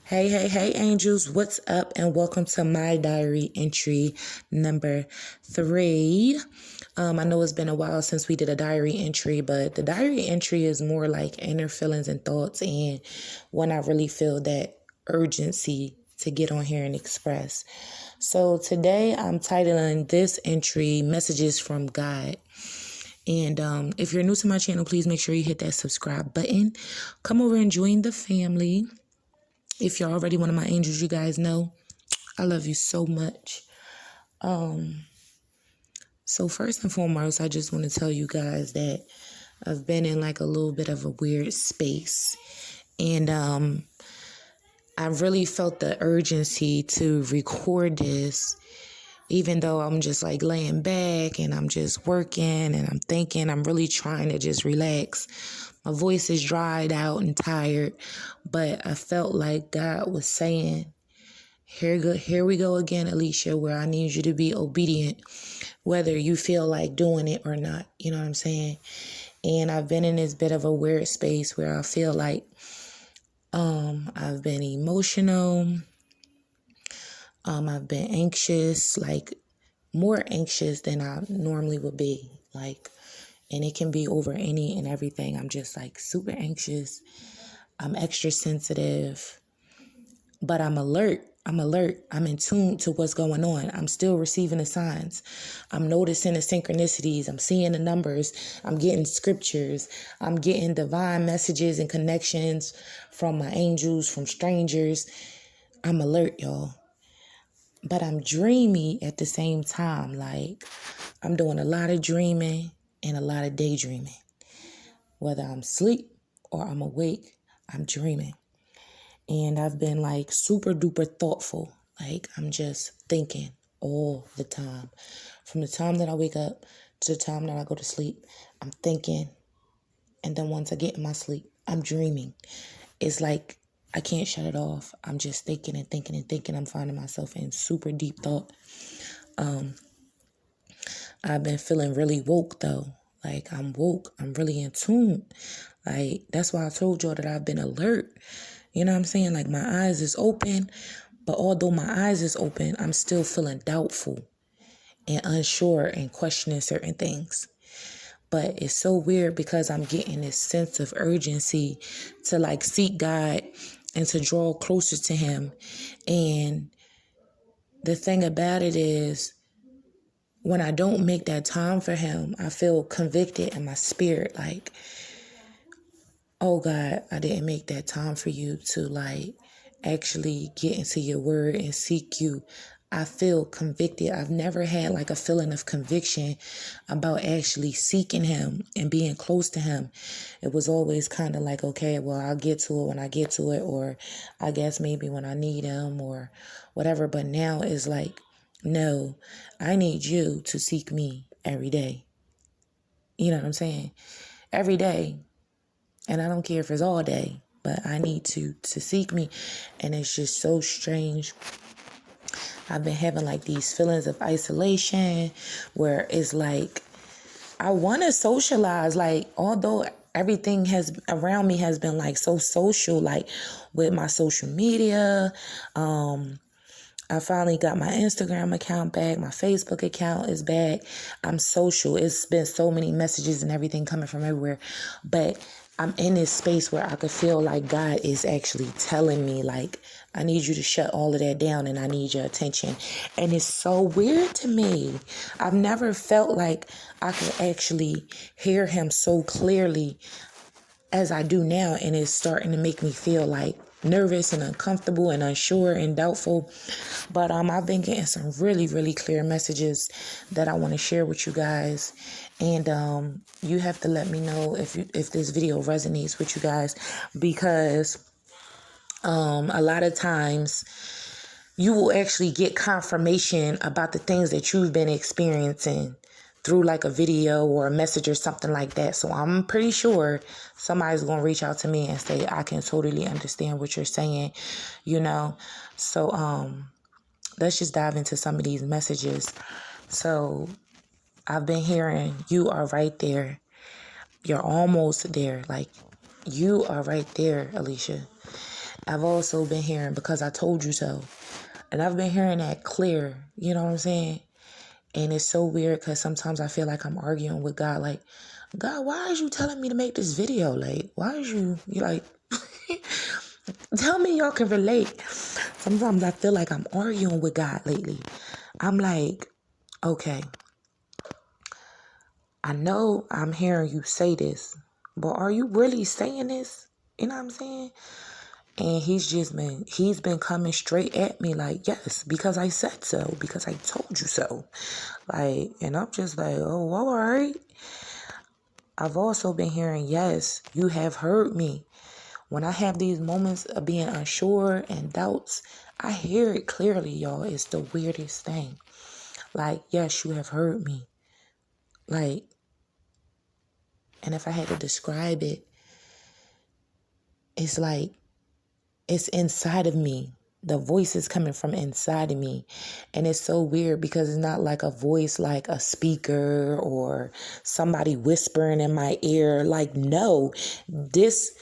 Hey, angels, what's up? And welcome to my diary entry number 3. I know it's been a while since we did a diary entry, but the diary entry is more like inner feelings and thoughts, and when I really feel that urgency to get on here and express. So today I'm titling this entry Messages from God. And if you're new to my channel, please make sure you hit that subscribe button. Come over and join the family. If you're already one of my angels, you guys know I love you so much. So first and foremost, I just want to tell you guys that I've been in like a little bit of a weird space. And I really felt the urgency to record this, even though I'm just like laying back and I'm just working and I'm thinking, I'm really trying to just relax. My voice is dried out and tired, but I felt like God was saying, here we go again, Alicia, where I need you to be obedient, whether you feel like doing it or not. You know what I'm saying? And I've been in this bit of a weird space where I feel like I've been emotional. I've been anxious, like more anxious than I normally would be. And it can be over any and everything. I'm just like super anxious. I'm extra sensitive, but I'm alert. I'm in tune to what's going on. I'm still receiving the signs. I'm noticing the synchronicities. I'm seeing the numbers. I'm getting scriptures. I'm getting divine messages and connections from my angels, from strangers. I'm alert, y'all. But I'm dreamy at the same time. Like, I'm doing a lot of dreaming and a lot of daydreaming. Whether I'm asleep or I'm awake, I'm dreaming. And I've been like super duper thoughtful. Like, I'm just thinking all the time. From the time that I wake up to the time that I go to sleep, I'm thinking. And then once I get in my sleep, I'm dreaming. It's like I can't shut it off. I'm just thinking and thinking and thinking. I'm finding myself in super deep thought. I've been feeling really woke though. Like, I'm woke. I'm really in tune. Like, that's why I told y'all that I've been alert. You know what I'm saying? Like, my eyes is open, but although my eyes is open, I'm still feeling doubtful and unsure and questioning certain things. But it's so weird because I'm getting this sense of urgency to like seek God and to draw closer to him. And the thing about it is, when I don't make that time for him, I feel convicted in my spirit. Like, oh God, I didn't make that time for you to like actually get into your word and seek you. I feel convicted. I've never had like a feeling of conviction about actually seeking him and being close to him. It was always kind of like, okay, well, I'll get to it when I get to it, or I guess maybe when I need him or whatever. But now it's like, no, I need you to seek me every day. You know what I'm saying? Every day. And I don't care if it's all day, but I need to seek me. And it's just so strange. I've been having like these feelings of isolation where it's like I want to socialize. Like, although everything has around me has been like so social, like with my social media, I finally got my Instagram account back. My Facebook account is back. I'm social. It's been so many messages and everything coming from everywhere. But I'm in this space where I could feel like God is actually telling me, like, I need you to shut all of that down and I need your attention. And it's so weird to me. I've never felt like I could actually hear him so clearly as I do now. And it's starting to make me feel like nervous and uncomfortable and unsure and doubtful. But I've been getting some really, really clear messages that I want to share with you guys. And you have to let me know if this video resonates with you guys, because a lot of times you will actually get confirmation about the things that you've been experiencing through like a video or a message or something like that. So I'm pretty sure somebody's going to reach out to me and say, I can totally understand what you're saying, you know? So let's just dive into some of these messages. So I've been hearing, you are right there. You're almost there. Like, you are right there, Alicia. I've also been hearing because I told you so. And I've been hearing that clear. You know what I'm saying? And it's so weird because sometimes I feel like I'm arguing with God. Like, God, why is you telling me to make this video? Like, why is you like, tell me y'all can relate. Sometimes I feel like I'm arguing with God lately. I'm like, okay, I know I'm hearing you say this, but are you really saying this? You know what I'm saying? And he's been coming straight at me like, yes, because I said so, because I told you so. Like, and I'm just like, oh, all right. I've also been hearing, yes, you have heard me. When I have these moments of being unsure and doubts, I hear it clearly, y'all. It's the weirdest thing. Like, yes, you have heard me. Like, and if I had to describe it, it's like, it's inside of me. The voice is coming from inside of me. And it's so weird because it's not like a voice like a speaker or somebody whispering in my ear. Like, no, these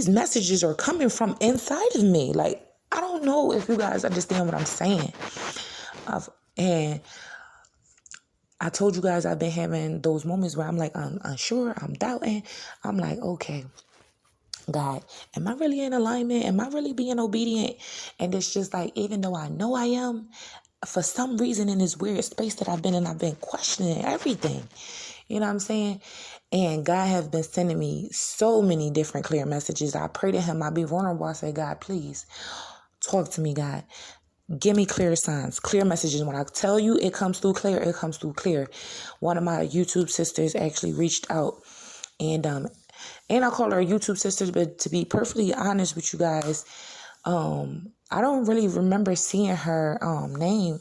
messages are coming from inside of me. Like, I don't know if you guys understand what I'm saying. And I told you guys I've been having those moments where I'm like, I'm unsure, I'm doubting. I'm like, okay, God, am I really in alignment? Am I really being obedient? And it's just like, even though I know I am, for some reason in this weird space that I've been in, I've been questioning everything. You know what I'm saying? And God has been sending me so many different clear messages. I pray to him. I be vulnerable. I say, God, please talk to me, God. Give me clear signs, clear messages. When I tell you it comes through clear, it comes through clear. One of my YouTube sisters actually reached out and I call her YouTube sisters, but to be perfectly honest with you guys, I don't really remember seeing her name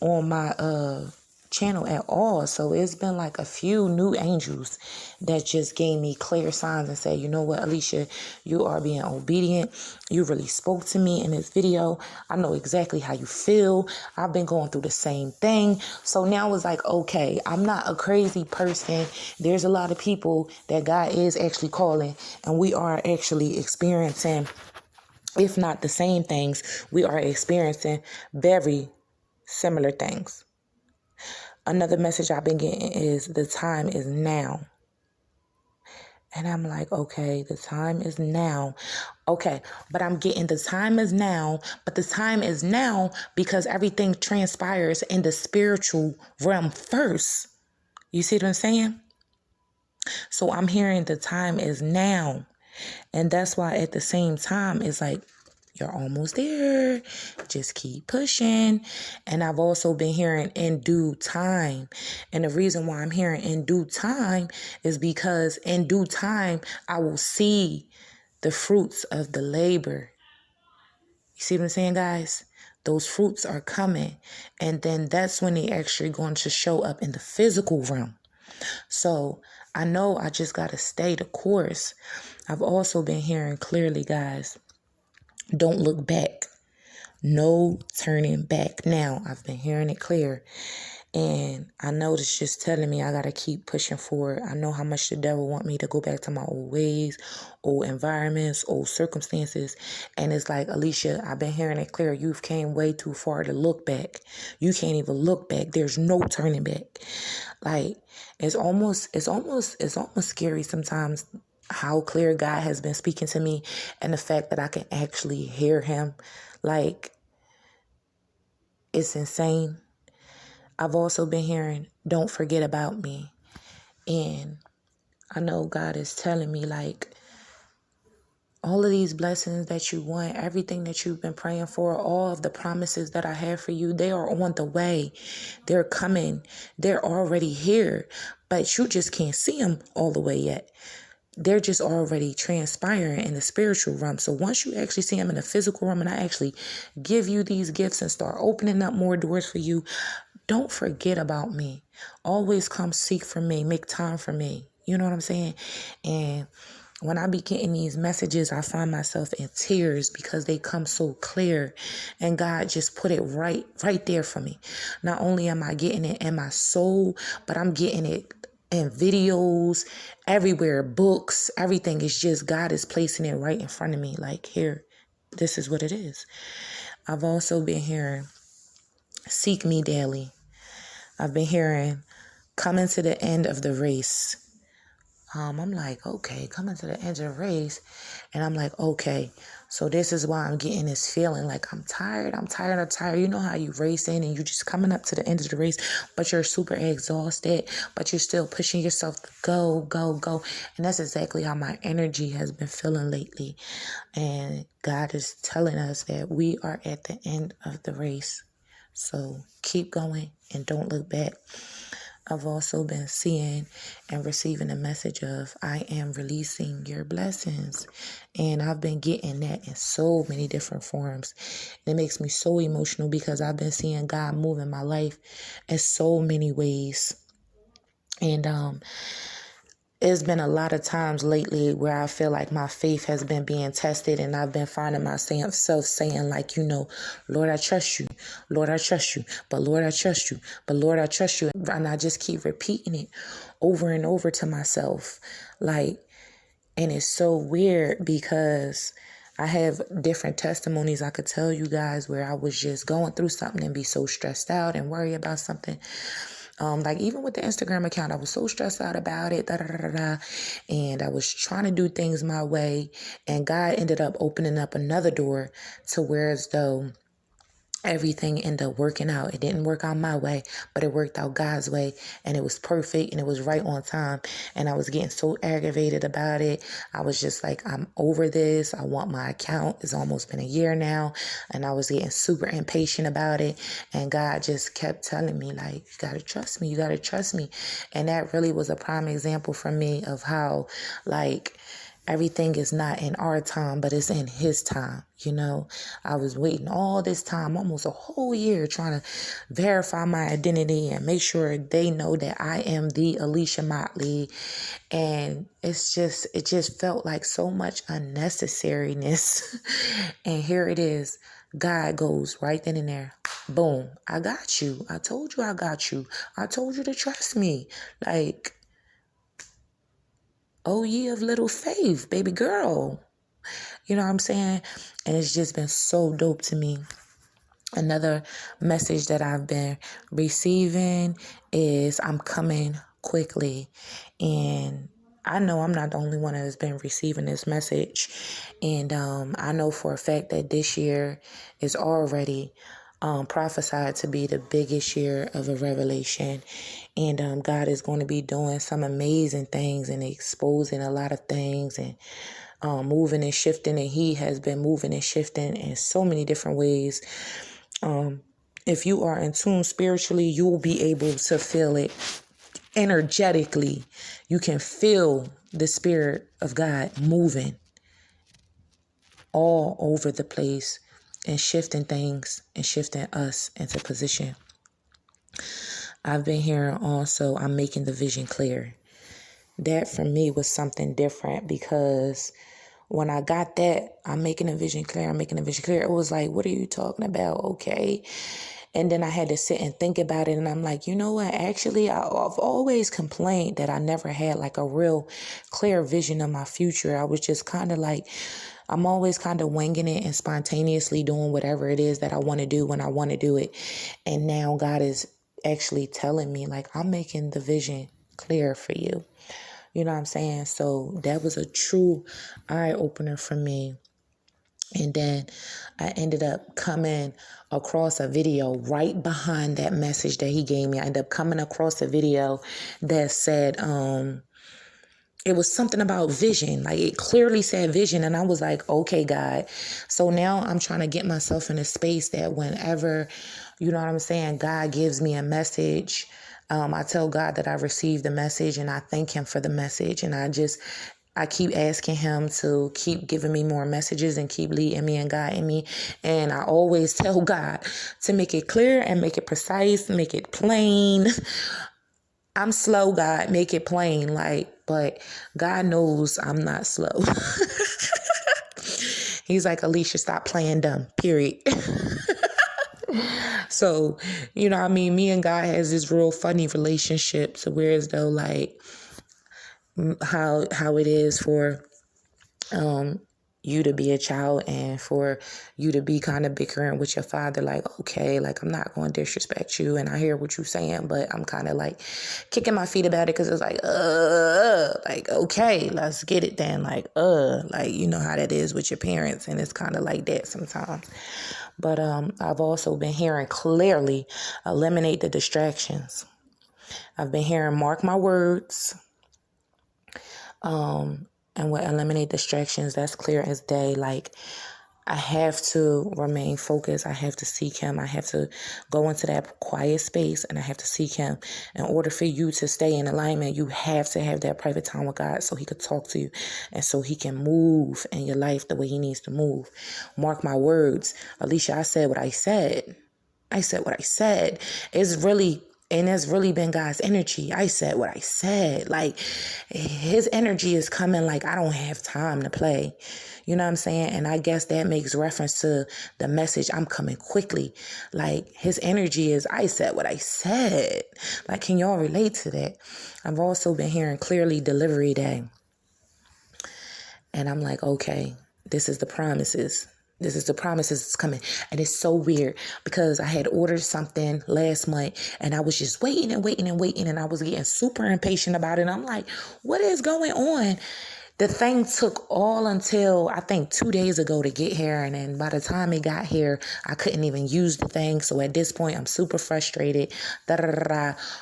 on my channel at all. So it's been like a few new angels that just gave me clear signs and said, you know what, Alicia, you are being obedient. You really spoke to me in this video. I know exactly how you feel. I've been going through the same thing. So now it's like, okay, I'm not a crazy person. There's a lot of people that God is actually calling, and we are actually experiencing, if not the same things, we are experiencing very similar things. Another message I've been getting is the time is now. And I'm like, okay, the time is now. Okay, but I'm getting the time is now, but the time is now because everything transpires in the spiritual realm first. You see what I'm saying? So I'm hearing the time is now. And that's why at the same time, it's like, you're almost there. Just keep pushing. And I've also been hearing in due time. And the reason why I'm hearing in due time is because in due time, I will see the fruits of the labor. You see what I'm saying, guys? Those fruits are coming. And then that's when they actually going to show up in the physical realm. So I know I just got to stay the course. I've also been hearing clearly, guys, don't look back. No turning back now. I've been hearing it clear. And I know it's just telling me I got to keep pushing forward. I know how much the devil want me to go back to my old ways, old environments, old circumstances. And it's like, Alicia, I've been hearing it clear. You've came way too far to look back. You can't even look back. There's no turning back. Like, it's almost scary sometimes how clear God has been speaking to me and the fact that I can actually hear him. Like, it's insane. I've also been hearing, don't forget about me. And I know God is telling me, like, all of these blessings that you want, everything that you've been praying for, all of the promises that I have for you, they are on the way. They're coming. They're already here. But you just can't see them all the way yet. They're just already transpiring in the spiritual realm. So once you actually see them in the physical realm and I actually give you these gifts and start opening up more doors for you, don't forget about me. Always come seek for me. Make time for me. You know what I'm saying? And when I be getting these messages, I find myself in tears because they come so clear. And God just put it right there for me. Not only am I getting it in my soul, but I'm getting it in videos, everywhere, books, everything. Is just God is placing it right in front of me. Like, here, this is what it is. I've also been hearing, seek me daily. I've been hearing, coming to the end of the race. I'm like, okay, coming to the end of the race. And I'm like, okay, so this is why I'm getting this feeling like I'm tired. You know how you race in and you just coming up to the end of the race, but you're super exhausted, but you're still pushing yourself to go, go, go. And that's exactly how my energy has been feeling lately. And God is telling us that we are at the end of the race. So keep going and don't look back. I've also been seeing and receiving a message of, I am releasing your blessings. And I've been getting that in so many different forms. And it makes me so emotional because I've been seeing God move in my life in so many ways. And it's been a lot of times lately where I feel like my faith has been being tested, and I've been finding myself saying, like, Lord, I trust you. Lord, I trust you. But Lord, I trust you. But Lord, I trust you. And I just keep repeating it over and over to myself. Like, and it's so weird because I have different testimonies I could tell you guys where I was just going through something and be so stressed out and worry about something. Like even with the Instagram account, I was so stressed out about it, and I was trying to do things my way, and God ended up opening up another door to where as though everything ended up working out. It didn't work out my way, but it worked out God's way, and it was perfect, and it was right on time. And I was getting so aggravated about it. I was just like, I'm over this. I want my account. It's almost been a year now, and I was getting super impatient about it. And God just kept telling me, like, you got to trust me. You got to trust me. And that really was a prime example for me of how, like, everything is not in our time, but it's in his time. I was waiting all this time, almost a whole year, trying to verify my identity and make sure they know that I am the Alicia Motley. And it just felt like so much unnecessariness. And here it is. God goes right then and there. Boom. I got you. I told you I got you. I told you to trust me. Like, oh, ye of little faith, baby girl. You know what I'm saying? And it's just been so dope to me. Another message that I've been receiving is I'm coming quickly. And I know I'm not the only one that has been receiving this message. And I know for a fact that this year is already prophesied to be the biggest year of a revelation. And God is going to be doing some amazing things and exposing a lot of things and moving and shifting. And he has been moving and shifting in so many different ways. If you are in tune spiritually, you will be able to feel it energetically. You can feel the Spirit of God moving all over the place and shifting things and shifting us into position. I've been hearing also, I'm making the vision clear. That for me was something different because when I got that, I'm making a vision clear, it was like, what are you talking about? Okay. And then I had to sit and think about it. And I'm like, you know what? Actually, I've always complained that I never had like a real clear vision of my future. I was just kind of like, I'm always kind of winging it and spontaneously doing whatever it is that I want to do when I want to do it. And now God is actually telling me, like, I'm making the vision clear for you. You know what I'm saying? So that was a true eye opener for me. And then I ended up coming across a video right behind that message that he gave me. I ended up coming across a video that said, it was something about vision. Like it clearly said vision. And I was like, okay, God. So now I'm trying to get myself in a space that whenever, you know what I'm saying, God gives me a message, I tell God that I received the message and I thank him for the message. And I keep asking him to keep giving me more messages and keep leading me and guiding me. And I always tell God to make it clear and make it precise, make it plain. I'm slow, God, make it plain. But God knows I'm not slow. He's like, Alicia, stop playing dumb, period. So, you know what I mean? Me and God has this real funny relationship. So whereas though like how it is for, you to be a child and for you to be kind of bickering with your father, like, okay, like, I'm not going to disrespect you and I hear what you're saying, but I'm kind of like kicking my feet about it because it's like, okay, let's get it then. Like, you know how that is with your parents, and it's kind of like that sometimes. But I've also been hearing clearly, eliminate the distractions. I've been hearing mark my words, and what eliminate distractions, that's clear as day. Like, I have to remain focused. I have to seek him. I have to go into that quiet space and I have to seek him. In order for you to stay in alignment, you have to have that private time with God so he could talk to you and so he can move in your life the way he needs to move. Mark my words. Alicia, I said what I said. I said what I said. It's really been God's energy. I said what I said. Like, his energy is coming like I don't have time to play. You know what I'm saying? And I guess that makes reference to the message, I'm coming quickly. Like, his energy is, I said what I said. Like, can y'all relate to that? I've also been hearing clearly delivery day. And I'm like, okay, this is the promises. This is the promises that's coming. And it's so weird because I had ordered something last month and I was just waiting and waiting and waiting. And I was getting super impatient about it. And I'm like, what is going on? The thing took all until I think 2 days ago to get here. And then by the time it got here, I couldn't even use the thing. So at this point, I'm super frustrated.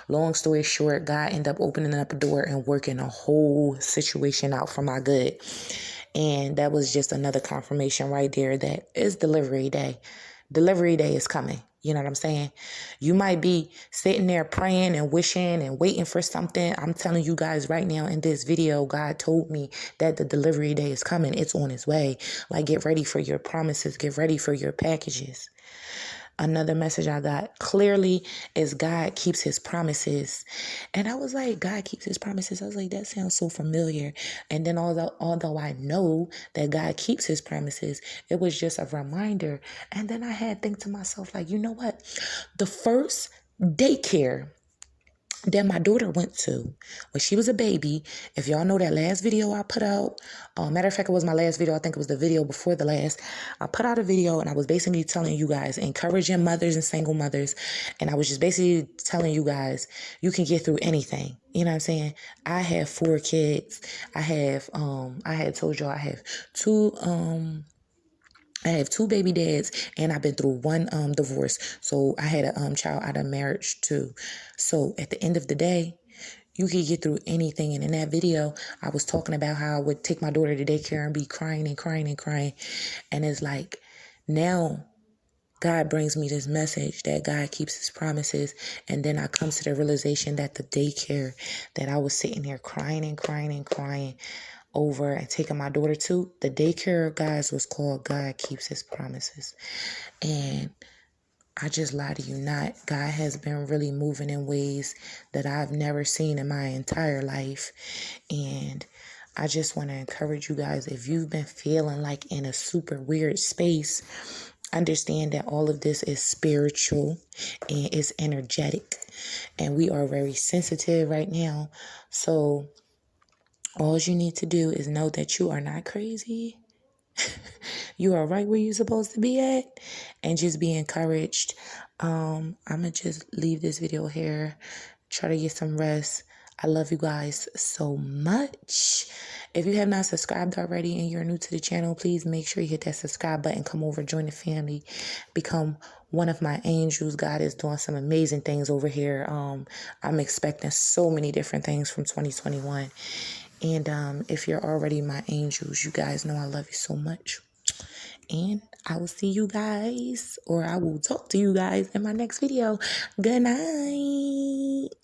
Long story short, God ended up opening up a door and working a whole situation out for my good. And that was just another confirmation right there that it's delivery day. Delivery day is coming. You know what I'm saying? You might be sitting there praying and wishing and waiting for something. I'm telling you guys right now in this video, God told me that the delivery day is coming. It's on its way. Like, get ready for your promises. Get ready for your packages. Another message I got clearly is God keeps his promises. And I was like, God keeps his promises. I was like, that sounds so familiar. And then although I know that God keeps his promises, it was just a reminder. And then I had to think to myself, like, you know what? The first daycare that my daughter went to when she was a baby, if y'all know that last video I put out, matter of fact, it was my last video. I think it was the video before the last. I put out a video and I was basically telling you guys, encouraging mothers and single mothers. And I was just basically telling you guys, you can get through anything. You know what I'm saying? I have 4 kids. I had told y'all I have two baby dads, and I've been through 1 divorce. So I had a child out of marriage too. So at the end of the day, you could get through anything. And in that video, I was talking about how I would take my daughter to daycare and be crying and crying and crying. And it's like, now God brings me this message that God keeps his promises. And then I come to the realization that the daycare that I was sitting there crying and crying and crying over and taking my daughter to, the daycare, guys, was called God Keeps His Promises. And I just lie to you not, God has been really moving in ways that I've never seen in my entire life. And I just want to encourage you guys, if you've been feeling like in a super weird space, understand that all of this is spiritual and it's energetic. And we are very sensitive right now. So all you need to do is know that you are not crazy. You are right where you're supposed to be at, and just be encouraged. I'm going to just leave this video here. Try to get some rest. I love you guys so much. If you have not subscribed already and you're new to the channel, please make sure you hit that subscribe button. Come over, join the family, become one of my angels. God is doing some amazing things over here. I'm expecting so many different things from 2021. And if you're already my angels, you guys know I love you so much. And I will see you guys, or I will talk to you guys in my next video. Good night.